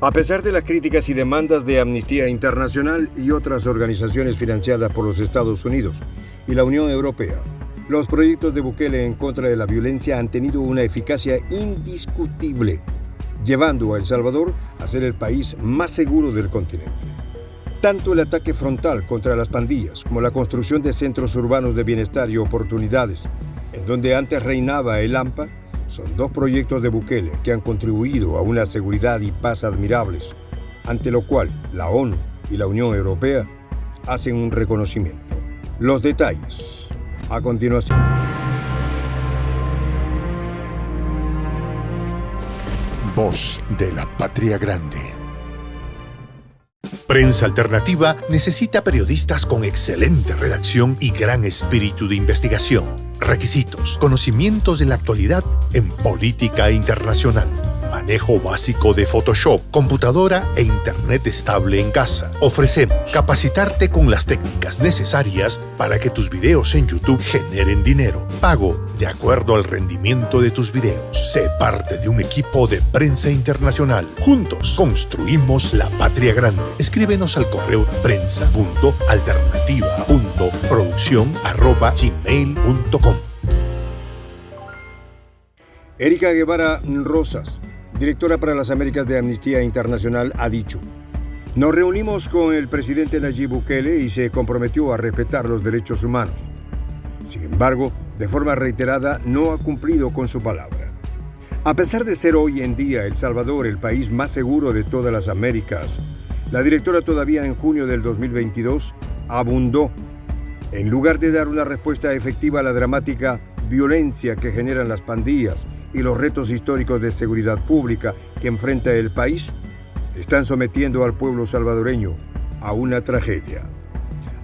A pesar de las críticas y demandas de Amnistía Internacional y otras organizaciones financiadas por los Estados Unidos y la Unión Europea, los proyectos de Bukele en contra de la violencia han tenido una eficacia indiscutible, llevando a El Salvador a ser el país más seguro del continente. Tanto el ataque frontal contra las pandillas como la construcción de centros urbanos de bienestar y oportunidades, en donde antes reinaba el AMPA, son dos proyectos de Bukele que han contribuido a una seguridad y paz admirables, ante lo cual la ONU y la Unión Europea hacen un reconocimiento. Los detalles a continuación. Voz de la Patria Grande. Prensa Alternativa necesita periodistas con excelente redacción y gran espíritu de investigación. Requisitos: conocimientos de la actualidad en política internacional, manejo básico de Photoshop, computadora e internet estable en casa. Ofrecemos capacitarte con las técnicas necesarias para que tus videos en YouTube generen dinero. Pago de acuerdo al rendimiento de tus videos. Sé parte de un equipo de Prensa Internacional. Juntos construimos la patria grande. Escríbenos al correo prensa.alternativa.produccion@gmail.com. Erika Guevara Rosas, directora para las Américas de Amnistía Internacional, ha dicho: nos reunimos con el presidente Nayib Bukele y se comprometió a respetar los derechos humanos. Sin embargo, de forma reiterada, no ha cumplido con su palabra. A pesar de ser hoy en día El Salvador el país más seguro de todas las Américas, la directora todavía en junio del 2022 abundó. En lugar de dar una respuesta efectiva a la dramática violencia que generan las pandillas y los retos históricos de seguridad pública que enfrenta el país, están sometiendo al pueblo salvadoreño a una tragedia.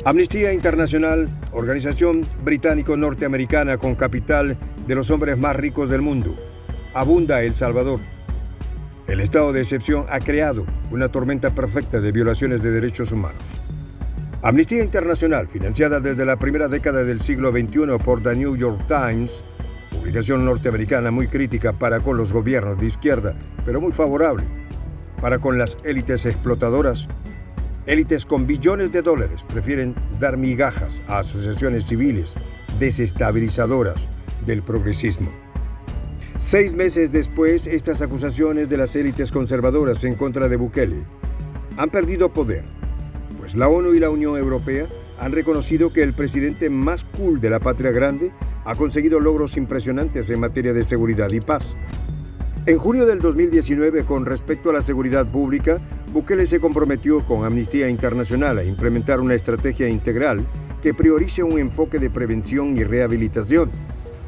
Amnistía Internacional, organización británico-norteamericana con capital de los hombres más ricos del mundo, abunda El Salvador. El estado de excepción ha creado una tormenta perfecta de violaciones de derechos humanos. Amnistía Internacional, financiada desde la primera década del siglo XXI por The New York Times, publicación norteamericana muy crítica para con los gobiernos de izquierda, pero muy favorable para con las élites explotadoras. Élites con billones de dólares prefieren dar migajas a asociaciones civiles desestabilizadoras del progresismo. 6 meses después, estas acusaciones de las élites conservadoras en contra de Bukele han perdido poder, pues la ONU y la Unión Europea han reconocido que el presidente más cool de la patria grande ha conseguido logros impresionantes en materia de seguridad y paz. En junio del 2019, con respecto a la seguridad pública, Bukele se comprometió con Amnistía Internacional a implementar una estrategia integral que priorice un enfoque de prevención y rehabilitación.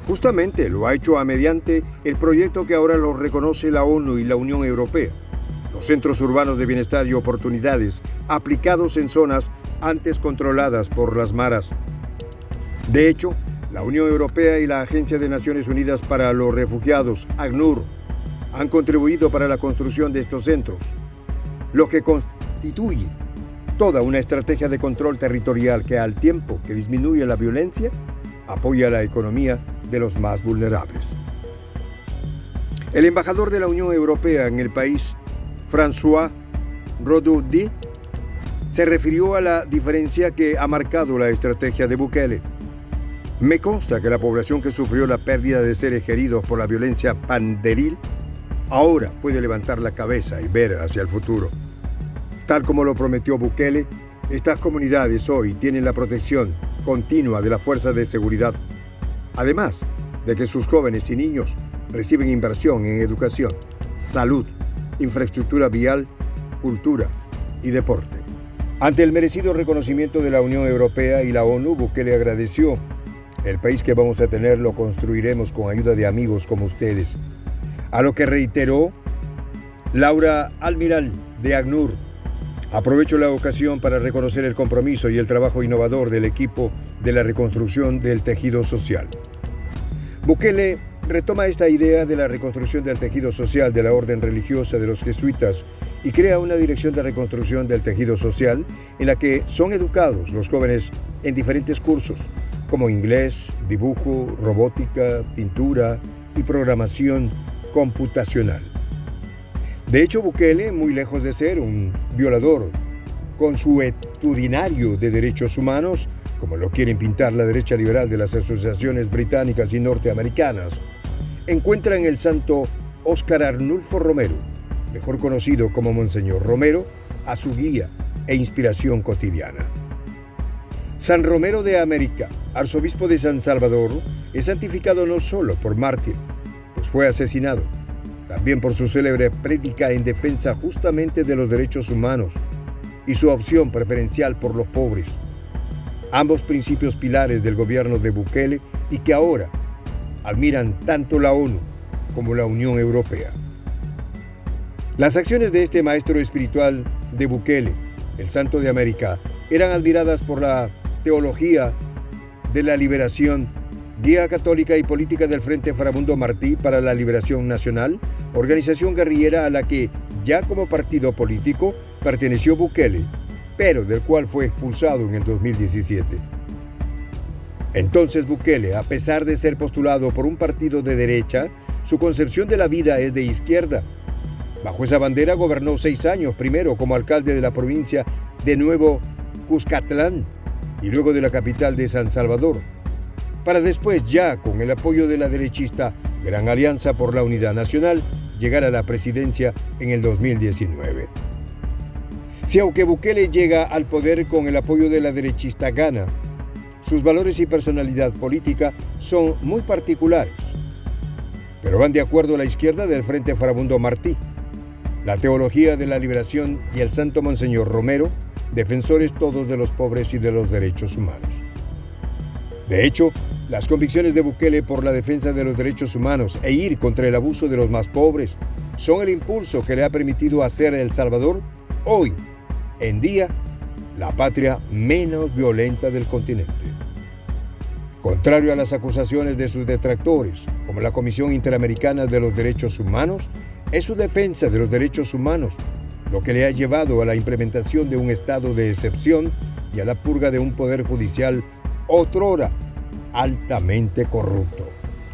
Justamente lo ha hecho mediante el proyecto que ahora lo reconoce la ONU y la Unión Europea: los centros urbanos de bienestar y oportunidades aplicados en zonas antes controladas por las maras. De hecho, la Unión Europea y la Agencia de Naciones Unidas para los Refugiados, ACNUR, han contribuido para la construcción de estos centros, lo que constituye toda una estrategia de control territorial que, al tiempo que disminuye la violencia, apoya la economía de los más vulnerables. El embajador de la Unión Europea en el país, François Rodaudy, se refirió a la diferencia que ha marcado la estrategia de Bukele. Me consta que la población que sufrió la pérdida de seres queridos por la violencia panderil ahora puede levantar la cabeza y ver hacia el futuro. Tal como lo prometió Bukele, estas comunidades hoy tienen la protección continua de la fuerza de seguridad, además de que sus jóvenes y niños reciben inversión en educación, salud, infraestructura vial, cultura y deporte. Ante el merecido reconocimiento de la Unión Europea y la ONU, Bukele agradeció: el país que vamos a tener lo construiremos con ayuda de amigos como ustedes. A lo que reiteró Laura Almiral, de ACNUR: aprovecho la ocasión para reconocer el compromiso y el trabajo innovador del equipo de la reconstrucción del tejido social. Bukele retoma esta idea de la reconstrucción del tejido social de la orden religiosa de los jesuitas y crea una dirección de reconstrucción del tejido social en la que son educados los jóvenes en diferentes cursos, como inglés, dibujo, robótica, pintura y programación computacional. De hecho, Bukele, muy lejos de ser un violador consuetudinario de derechos humanos, como lo quieren pintar la derecha liberal de las asociaciones británicas y norteamericanas, encuentra en el santo Óscar Arnulfo Romero, mejor conocido como Monseñor Romero, a su guía e inspiración cotidiana. San Romero de América, arzobispo de San Salvador, es santificado no solo por mártir, pues fue asesinado, también por su célebre prédica en defensa justamente de los derechos humanos y su opción preferencial por los pobres, ambos principios pilares del gobierno de Bukele y que ahora admiran tanto la ONU como la Unión Europea. Las acciones de este maestro espiritual de Bukele, el Santo de América, eran admiradas por la Teología de la Liberación, guía católica y política del Frente Farabundo Martí para la Liberación Nacional, organización guerrillera a la que, ya como partido político, perteneció Bukele, pero del cual fue expulsado en el 2017. Entonces Bukele, a pesar de ser postulado por un partido de derecha, su concepción de la vida es de izquierda. Bajo esa bandera gobernó 6 años, primero como alcalde de la provincia de Nuevo Cuscatlán y luego de la capital de San Salvador, para después, ya con el apoyo de la derechista Gran Alianza por la Unidad Nacional, llegar a la presidencia en el 2019. Si aunque Bukele llega al poder con el apoyo de la derechista Gana, sus valores y personalidad política son muy particulares, pero van de acuerdo a la izquierda del Frente Farabundo Martí, la Teología de la Liberación y el Santo Monseñor Romero, defensores todos de los pobres y de los derechos humanos. De hecho, las convicciones de Bukele por la defensa de los derechos humanos e ir contra el abuso de los más pobres son el impulso que le ha permitido hacer a El Salvador hoy en día la patria menos violenta del continente. Contrario a las acusaciones de sus detractores, como la Comisión Interamericana de los Derechos Humanos, es su defensa de los derechos humanos lo que le ha llevado a la implementación de un estado de excepción y a la purga de un poder judicial otrora altamente corrupto.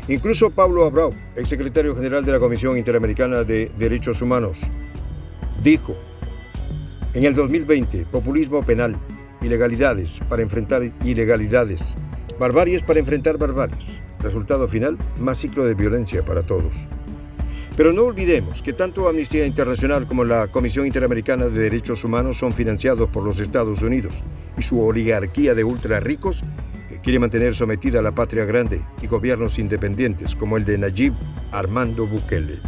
Incluso Pablo Abrao, exsecretario general de la Comisión Interamericana de Derechos Humanos, dijo: en el 2020, populismo penal, ilegalidades para enfrentar ilegalidades, barbaries para enfrentar barbaries. Resultado final, más ciclo de violencia para todos. Pero no olvidemos que tanto Amnistía Internacional como la Comisión Interamericana de Derechos Humanos son financiados por los Estados Unidos y su oligarquía de ultra ricos que quiere mantener sometida a la patria grande y gobiernos independientes como el de Nayib Armando Bukele.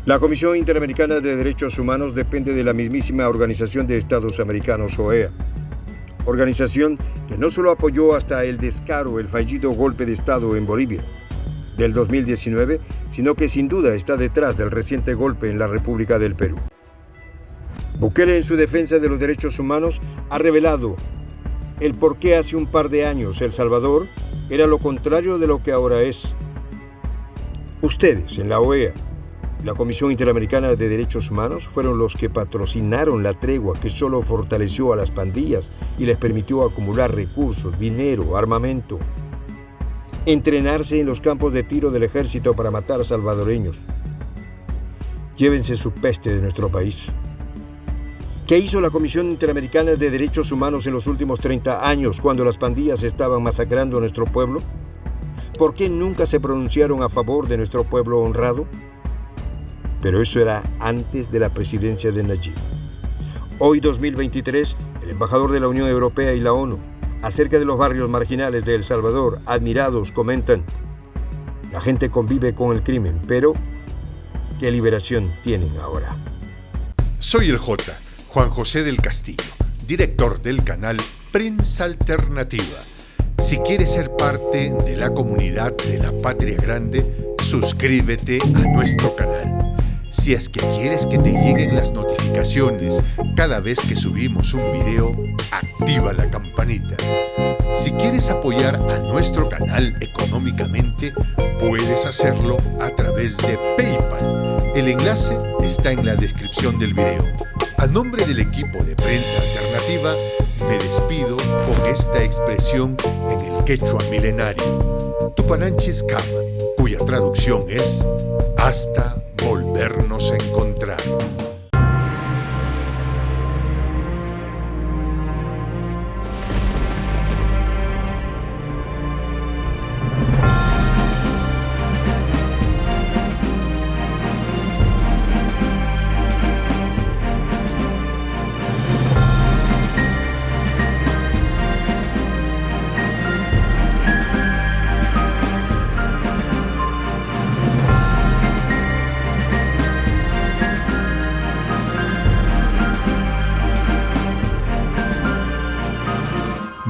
La Comisión Interamericana de Derechos Humanos depende de la mismísima Organización de Estados Americanos, OEA, organización que no solo apoyó hasta el descaro el fallido golpe de Estado en Bolivia del 2019, sino que sin duda está detrás del reciente golpe en la República del Perú. Bukele, en su defensa de los derechos humanos, ha revelado el por qué hace un par de años El Salvador era lo contrario de lo que ahora es. Ustedes, en la OEA, la Comisión Interamericana de Derechos Humanos, fueron los que patrocinaron la tregua que solo fortaleció a las pandillas y les permitió acumular recursos, dinero, armamento, entrenarse en los campos de tiro del ejército para matar salvadoreños. Llévense su peste de nuestro país. ¿Qué hizo la Comisión Interamericana de Derechos Humanos en los últimos 30 años cuando las pandillas estaban masacrando a nuestro pueblo? ¿Por qué nunca se pronunciaron a favor de nuestro pueblo honrado? Pero eso era antes de la presidencia de Nayib. Hoy, 2023, el embajador de la Unión Europea y la ONU acerca de los barrios marginales de El Salvador, admirados, comentan: la gente convive con el crimen, pero ¿qué liberación tienen ahora? Soy el J, Juan José del Castillo, director del canal Prensa Alternativa. Si quieres ser parte de la comunidad de la Patria Grande, suscríbete a nuestro canal. Si es que quieres que te lleguen las notificaciones cada vez que subimos un video, activa la campanita. Si quieres apoyar a nuestro canal económicamente, puedes hacerlo a través de PayPal. El enlace está en la descripción del video. A nombre del equipo de Prensa Alternativa, me despido con esta expresión en el quechua milenario, Tupananchis Kama, cuya traducción es hasta volver. volvernos a encontrar.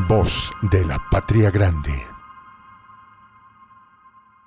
Voz de la Patria Grande.